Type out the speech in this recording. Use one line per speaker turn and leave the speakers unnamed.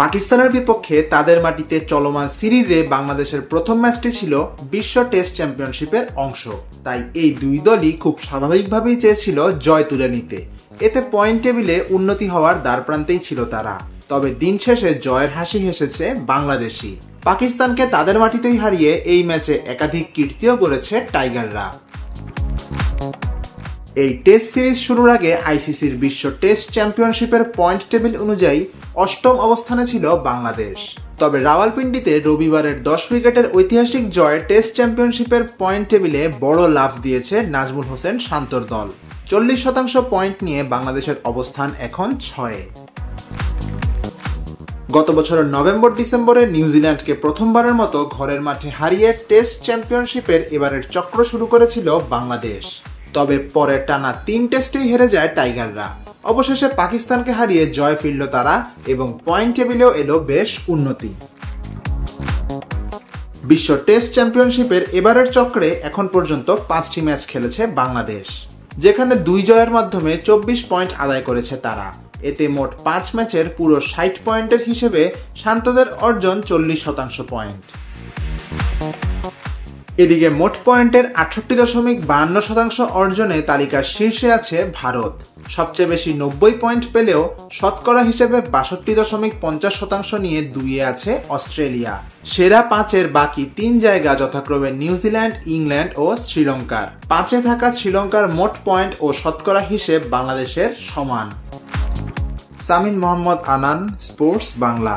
পাকিস্তানের বিপক্ষে তাদের মাটিতে চলমান সিরিজে বাংলাদেশের প্রথম ম্যাচটি ছিল বিশ্ব টেস্ট চ্যাম্পিয়নশিপের অংশ। তাই এই দুই দলই খুব স্বাভাবিকভাবেই চেয়েছিল জয় তুলে নিতে। এতে পয়েন্ট টেবিলে উন্নতি হওয়ার দ্বারপ্রান্তেই ছিল তারা। তবে দিন শেষে জয়ের হাসি হেসেছে বাংলাদেশি। পাকিস্তানকে তাদের মাটিতেই হারিয়ে এই ম্যাচে একাধিক কীর্তিও গড়েছে টাইগাররা। এই টেস্ট সিরিজ শুরুর আগে আইসিসির বিশ্ব টেস্ট চ্যাম্পিয়নশিপের পয়েন্ট টেবিল অনুযায়ী অষ্টম অবস্থানে ছিল বাংলাদেশ। তবে রাওয়ালপিন্ডিতে রবিবারের 10 উইকেটের ঐতিহাসিক জয় টেস্ট চ্যাম্পিয়নশিপের পয়েন্ট টেবিলে বড় লাফ দিয়েছে নাজমুল হোসেন শান্তর দল। 40% পয়েন্ট নিয়ে বাংলাদেশের অবস্থান এখন 6-এ। গত বছরের নভেম্বর-ডিসেম্বরে নিউজিল্যান্ডকে প্রথমবারের মতো ঘরের মাঠে হারিয়ে টেস্ট চ্যাম্পিয়নশিপের এবারের চক্র শুরু করেছিল বাংলাদেশ। তবে পরে টানা 3 টেস্টেই হেরে যায় টাইগাররা। অবশেষে পাকিস্তানকে হারিয়ে জয় ফিরল তারা এবং পয়েন্ট টেবিলেও এলো বেশ উন্নতি। বিশ্ব টেস্ট চ্যাম্পিয়নশিপের এবারের চক্রে এখন পর্যন্ত 5টি ম্যাচ খেলেছে বাংলাদেশ, যেখানে 2 জয়ের মাধ্যমে 24 পয়েন্ট আদায় করেছে তারা। এতে মোট 5 ম্যাচের পুরো 60 পয়েন্টের হিসেবে শান্তদের অর্জন 40% পয়েন্ট। এদিকে মোট পয়েন্টের 68.52% অর্জনে তালিকার শীর্ষে আছে ভারত। সবচেয়ে বেশি 90 পয়েন্ট পেলেও শতকরা হিসেবে 62.50% নিয়ে 2-এ আছে অস্ট্রেলিয়া। সেরা 5-এর বাকি 3 জায়গা যথাক্রমে নিউজিল্যান্ড, ইংল্যান্ড ও শ্রীলঙ্কার। 5-এ থাকা শ্রীলঙ্কার মোট পয়েন্ট ও শতকরা হিসেব বাংলাদেশের সমান। সামিন মোহাম্মদ আনান, স্পোর্টস বাংলা।